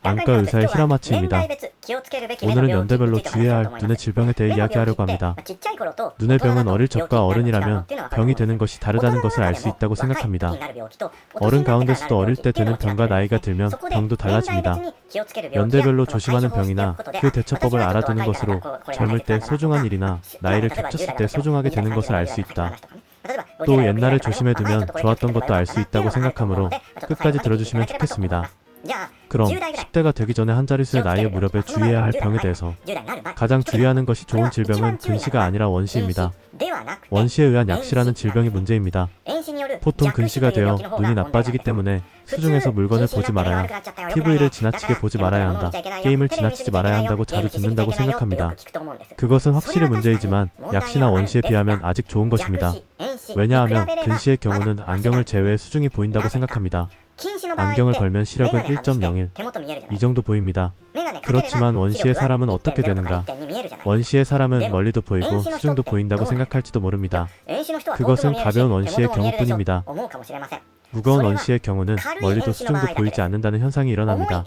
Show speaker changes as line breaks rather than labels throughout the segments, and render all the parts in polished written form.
안과 의사의 히라마치입니다. 오늘은 연대별로 주의해야 할 눈의 질병에 대해 이야기하려고 합니다. 눈의 병은 어릴 적과 어른이라면 병이 되는 것이 다르다는 것을 알 수 있다고 생각합니다. 어른 가운데서도 어릴 때 되는 병과 나이가 들면 병도 달라집니다. 연대별로 조심하는 병이나 그 대처법을 알아두는 것으로 젊을 때 소중한 일이나 나이를 겹쳤을 때 소중하게 되는 것을 알 수 있다. 또 옛날에 조심해두면 좋았던 것도 알 수 있다고 생각하므로 끝까지 들어주시면 좋겠습니다. 그럼 10대가 되기 전에 한 자릿수의 나이의 무렵에 주의해야 할 병에 대해서 가장 주의하는 것이 좋은 질병은 근시가 아니라 원시입니다. 원시에 의한 약시라는 질병이 문제입니다. 보통 근시가 되어 눈이 나빠지기 때문에 수중에서 물건을 보지 말아야, TV를 지나치게 보지 말아야 한다, 게임을 지나치지 말아야 한다고 자주 듣는다고 생각합니다. 그것은 확실히 문제이지만 약시나 원시에 비하면 아직 좋은 것입니다. 왜냐하면 근시의 경우는 안경을 제외해 수중이 보인다고 생각합니다. 안경을 걸면 시력은 1.01, 이 정도 보입니다. 그렇지만 원시의 사람은 어떻게 되는가? 원시의 사람은 멀리도 보이고 수중도 보인다고 생각할지도 모릅니다. 그것은 가벼운 원시의 경우뿐입니다. 무거운 원시의 경우는 멀리도 수중도 보이지 않는다는 현상이 일어납니다.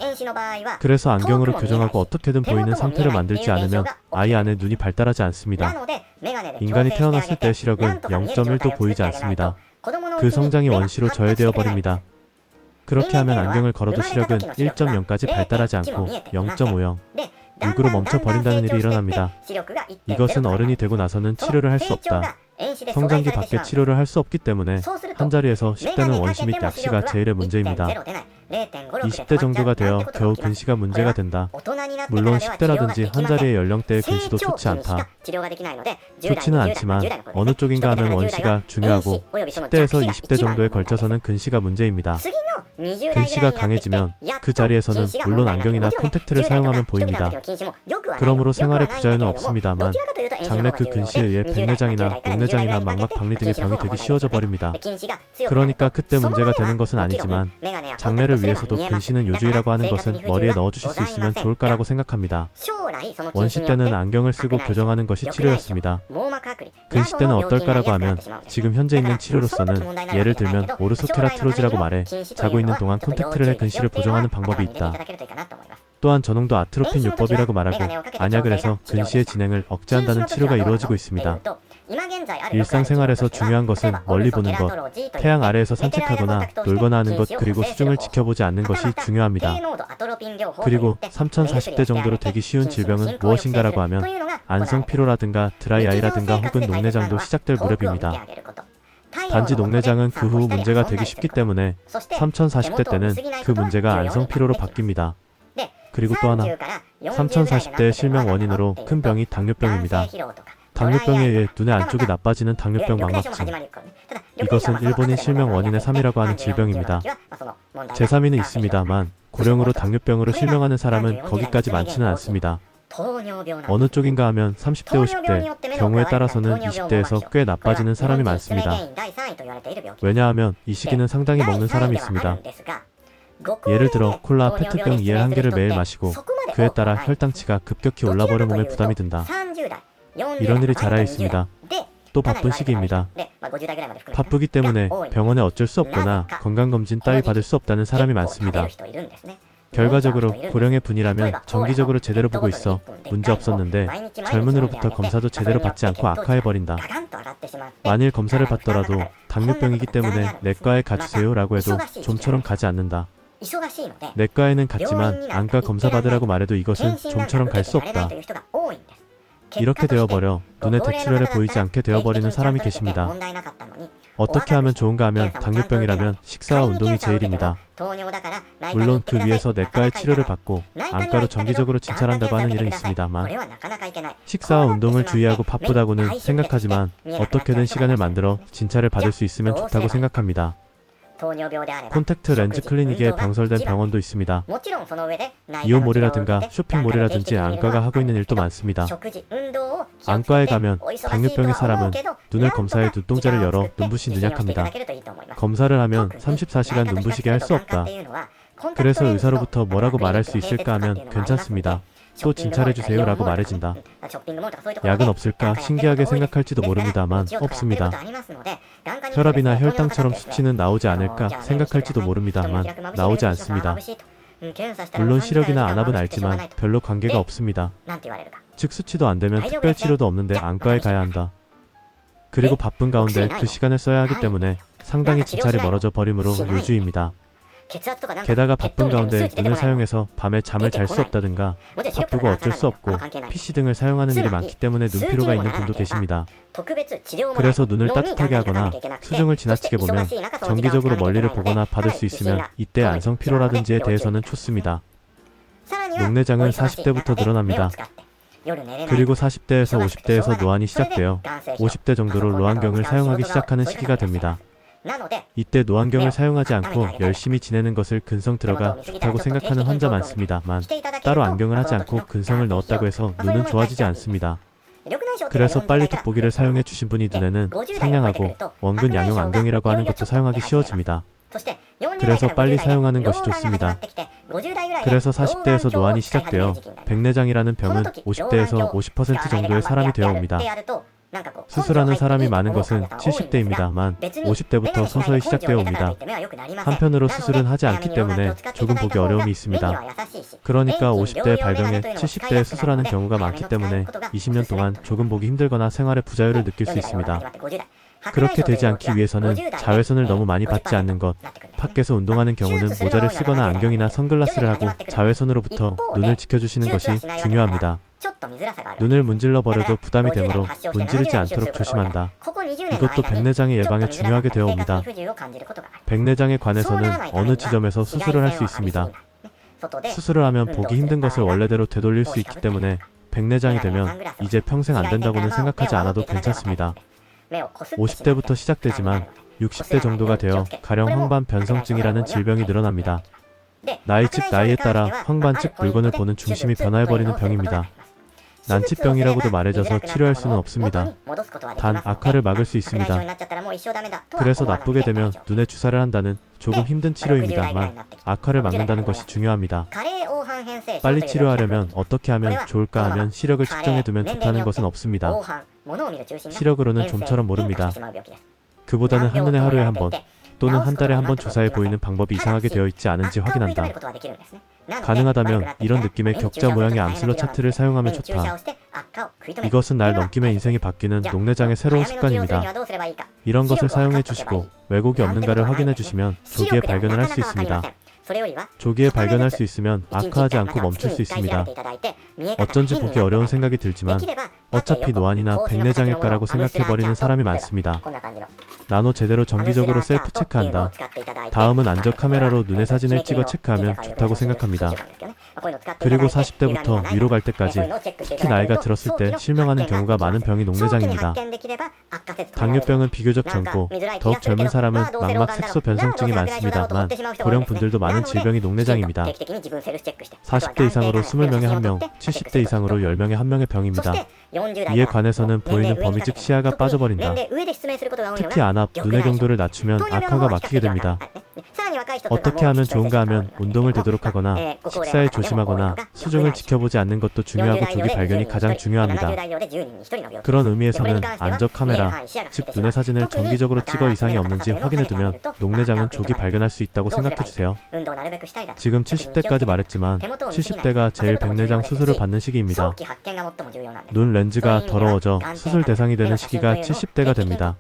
그래서 안경으로 교정하고 어떻게든 보이는 상태를 만들지 않으면 아이 안에 눈이 발달하지 않습니다. 인간이 태어났을 때 시력은 0.1도 보이지 않습니다. 그 성장이 원시로 저해되어 버립니다. 그렇게 하면 안경을 걸어도 시력은 1.0까지 발달하지 않고 0.50, 6으로 멈춰버린다는 일이 일어납니다. 이것은 어른이 되고 나서는 치료를 할 수 없다. 성장기 밖에 치료를 할 수 없기 때문에 한자리에서 10대는 원시 및 약시가 제일의 문제입니다. 20대 정도가 되어 겨우 근시가 문제가 된다. 물론 10대라든지 한자리의 연령대의 근시도 좋지 않다. 좋지는 않지만 어느 쪽인가 하면 원시가 중요하고 10대에서 20대 정도에 걸쳐서는 근시가 문제입니다. 근시가 강해지면 그 자리에서는 물론 안경이나 콘택트를 사용하면 보입니다. 그러므로 생활에 부자유는 없습니다만 장래 그 근시에 의해 백내장이나 녹내장이나 망막 박리 등의 병이 되기 쉬워져 버립니다. 그러니까 그때 문제가 되는 것은 아니지만 장래를 위해서도 근시는 요주의라고 하는 것은 머리에 넣어주실 수 있으면 좋을까라고 생각합니다. 원시 때는 안경을 쓰고 교정하는 것이 치료였습니다. 근시 때는 어떨까라고 하면 지금 현재 있는 치료로서는 예를 들면 오르소케라트로지라고 말해 자고 있는 동안 콘택트를 해 근시를 보정하는 방법이 있다. 또한 전홍도 아트로핀 요법이라고 말하고 안약을 해서 근시의 진행을 억제한다는 치료가 이루어지고 있습니다. 일상생활에서 중요한 것은 멀리 보는 것, 태양 아래에서 산책하거나 놀거나 하는 것, 그리고 수중을 지켜보지 않는 것이 중요합니다. 그리고 3040대 정도로 되기 쉬운 질병은 무엇인가라고 하면 안성피로라든가 드라이아이라든가 혹은 녹내장도 시작될 무렵입니다. 단지 녹내장은 그 후 문제가 되기 쉽기 때문에 3040대 때는 그 문제가 안성피로로 바뀝니다. 그리고 또 하나, 3040대의 실명 원인으로 큰 병이 당뇨병입니다. 당뇨병에 의해 눈의 안쪽이 나빠지는 당뇨병 망막증. 이것은 일본인 실명 원인의 3위라고 하는 질병입니다. 제3위는 있습니다만 고령으로 당뇨병으로 실명하는 사람은 거기까지 많지는 않습니다. 어느 쪽인가 하면 30대, 50대, 경우에 따라서는 20대에서 꽤 나빠지는 사람이 많습니다. 왜냐하면 이 시기는 상당히 먹는 사람이 있습니다. 예를 들어 콜라, 페트병 이에 한 개를 매일 마시고 그에 따라 혈당치가 급격히 올라버려 몸에 부담이 든다. 이런 일이 자라 있습니다. 또 바쁜 시기입니다. 바쁘기 때문에 병원에 어쩔 수 없거나 건강검진 따위 받을 수 없다는 사람이 많습니다. 결과적으로 고령의 분이라면 정기적으로 제대로 보고 있어 문제 없었는데 젊은으로부터 검사도 제대로 받지 않고 악화해버린다. 만일 검사를 받더라도 당뇨병이기 때문에 내과에 가주세요 라고 해도 좀처럼 가지 않는다. 내과에는 갔지만 안과 검사 받으라고 말해도 이것은 좀처럼 갈 수 없다. 이렇게 되어버려 눈에 대출혈에 보이지 않게 되어버리는 사람이 계십니다. 어떻게 하면 좋은가 하면 당뇨병이라면 식사와 운동이 제일입니다. 물론 그 위에서 내과의 치료를 받고 안과로 정기적으로 진찰한다고 하는 일은 있습니다만 식사와 운동을 주의하고 바쁘다고는 생각하지만 어떻게든 시간을 만들어 진찰을 받을 수 있으면 좋다고 생각합니다. 콘택트 렌즈 클리닉에 병설된 병원도 있습니다. 이온몰이라든가 쇼핑몰이라든지 안과가 하고 있는 일도 많습니다. 안과에 가면 당뇨병의 사람은 눈을 검사해 눈동자를 열어 눈부시 눈약합니다. 검사를 하면 34시간 눈부시게 할 수 없다. 그래서 의사로부터 뭐라고 말할 수 있을까 하면 괜찮습니다. 또 진찰해주세요 라고 말해진다. 약은 없을까 신기하게 생각할지도 모릅니다만 없습니다. 혈압이나 혈당처럼 수치는 나오지 않을까 생각할지도 모릅니다만 나오지 않습니다. 물론 시력이나 안압은 알지만 별로 관계가 없습니다. 즉 수치도 안 되면 특별 치료도 없는데 안과에 가야 한다. 그리고 바쁜 가운데 그 시간을 써야 하기 때문에 상당히 진찰이 멀어져 버리므로 요주입니다. 게다가 바쁜 가운데 눈을 사용해서 밤에 잠을 잘 수 없다든가 바쁘고 어쩔 수 없고 PC 등을 사용하는 일이 많기 때문에 눈피로가 있는 분도 계십니다. 그래서 눈을 따뜻하게 하거나 수중을 지나치게 보면 정기적으로 멀리를 보거나 받을 수 있으면 이때 안성피로라든지에 대해서는 좋습니다. 녹내장은 40대부터 늘어납니다. 그리고 40대에서 50대에서 노안이 시작되어 50대 정도로 노안경을 사용하기 시작하는 시기가 됩니다. 이때 노안경을 사용하지 않고 열심히 지내는 것을 근성 들어가 좋다고 생각하는 환자 많습니다만 따로 안경을 하지 않고 근성을 넣었다고 해서 눈은 좋아지지 않습니다. 그래서 빨리 돋보기를 사용해 주신 분이 눈에는 상냥하고 원근 양용 안경이라고 하는 것도 사용하기 쉬워집니다. 그래서 빨리 사용하는 것이 좋습니다. 그래서 40대에서 노안이 시작되어 백내장이라는 병은 50대에서 50% 정도의 사람이 되어 옵니다. 수술하는 사람이 많은 것은 70대입니다만 50대부터 서서히 시작되어 옵니다. 한편으로 수술은 하지 않기 때문에 조금 보기 어려움이 있습니다. 그러니까 50대 발병에 70대에 수술하는 경우가 많기 때문에 20년 동안 조금 보기 힘들거나 생활의 부자유를 느낄 수 있습니다. 그렇게 되지 않기 위해서는 자외선을 너무 많이 받지 않는 것, 밖에서 운동하는 경우는 모자를 쓰거나 안경이나 선글라스를 하고 자외선으로부터 눈을 지켜주시는 것이 중요합니다. 눈을 문질러 버려도 부담이 되므로 문지르지 않도록 조심한다. 이것도 백내장의 예방에 중요하게 되어 옵니다. 백내장에 관해서는 어느 지점에서 수술을 할 수 있습니다. 수술을 하면 보기 힘든 것을 원래대로 되돌릴 수 있기 때문에 백내장이 되면 이제 평생 안 된다고는 생각하지 않아도 괜찮습니다. 50대부터 시작되지만 60대 정도가 되어 가령 황반 변성증이라는 질병이 늘어납니다. 나이 즉 나이에 따라 황반 즉 물건을 보는 중심이 변화해버리는 병입니다. 난치병이라고도 말해져서 치료할 수는 없습니다. 단 악화를 막을 수 있습니다. 그래서 나쁘게 되면 눈에 주사를 한다는 조금 힘든 치료입니다만 악화를 막는다는 것이 중요합니다. 빨리 치료하려면 어떻게 하면 좋을까 하면 시력을 측정해두면 좋다는 것은 없습니다. 시력으로는 좀처럼 모릅니다. 그보다는 한눈에 하루에 한 번 또는 한 달에 한 번 주사해 보이는 방법이 이상하게 되어 있지 않은지 확인한다. 가능하다면 이런 느낌의 격자 모양의 암슬러 차트를 사용하면 좋다. 이것은 날 넘기면 인생이 바뀌는 녹내장의 새로운 습관입니다. 이런 것을 사용해 주시고 왜곡이 없는가를 확인해 주시면 조기에 발견을 할 수 있습니다. 조기에 발견할 수 있으면 악화하지 않고 멈출 수 있습니다. 어쩐지 보기 어려운 생각이 들지만 어차피 노안이나 백내장일까라고 생각해버리는 사람이 많습니다. 나노 제대로 정기적으로 셀프 체크한다. 다음은 안적 카메라로 눈의 사진을 찍어 체크하면 좋다고 생각합니다. 그리고 40대부터 위로 갈 때까지 특히 나이가 들었을 때 실명하는 경우가 많은 병이 녹내장입니다. 당뇨병은 비교적 젊고 더욱 젊은 사람은 망막 색소 변성증이 많습니다만 고령분들도 많은 질병이 녹내장입니다. 40대 이상으로 20명에 1명, 70대 이상으로 10명에 1명의 병입니다. 이에 관해서는 보이는 범위 즉 시야가 빠져버린다. 특히 안압, 눈의 경도를 낮추면 악화가 막히게 됩니다. 어떻게 하면 좋은가 하면 운동을 되도록 하거나 식사에 조심하거나 수중을 지켜보지 않는 것도 중요하고 조기 발견이 가장 중요합니다. 그런 의미에서는 안적 카메라, 즉 눈의 사진을 정기적으로 찍어 이상이 없는지 확인해두면 녹내장은 조기 발견할 수 있다고 생각해주세요. 지금 70대까지 말했지만 70대가 제일 백내장 수술을 받는 시기입니다. 눈 렌즈가 더러워져 수술 대상이 되는 시기가 70대가 됩니다.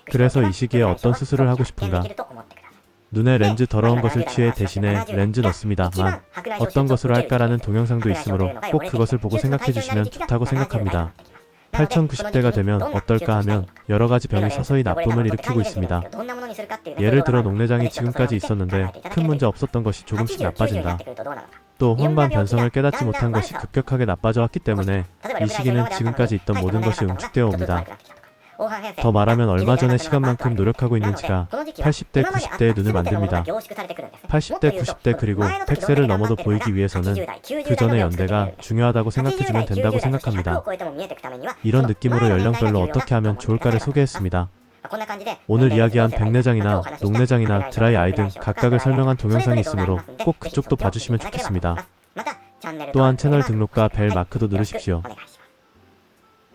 그래서 이 시기에 어떤 수술을 하고 싶은가? 눈에 렌즈 더러운 것을 취해 대신에 렌즈 넣습니다만 어떤 것으로 할까라는 동영상도 있으므로 꼭 그것을 보고 생각해 주시면 좋다고 생각합니다. 8090대가 되면 어떨까 하면 여러가지 병이 서서히 나쁨을 일으키고 있습니다. 예를 들어 녹내장이 지금까지 있었는데 큰 문제 없었던 것이 조금씩 나빠진다. 또 황반 변성을 깨닫지 못한 것이 급격하게 나빠져 왔기 때문에 이 시기는 지금까지 있던 모든 것이 응축되어 옵니다. 더 말하면 얼마 전에 시간만큼 노력하고 있는지가 80대, 90대의 눈을 만듭니다. 80대, 90대 그리고 100세를 넘어도 보이기 위해서는 그 전의 연대가 중요하다고 생각해주면 된다고 생각합니다. 이런 느낌으로 연령별로 어떻게 하면 좋을까를 소개했습니다. 오늘 이야기한 백내장이나 녹내장이나 드라이 아이 등 각각을 설명한 동영상이 있으므로 꼭 그쪽도 봐주시면 좋겠습니다. 또한 채널 등록과 벨 마크도 누르십시오.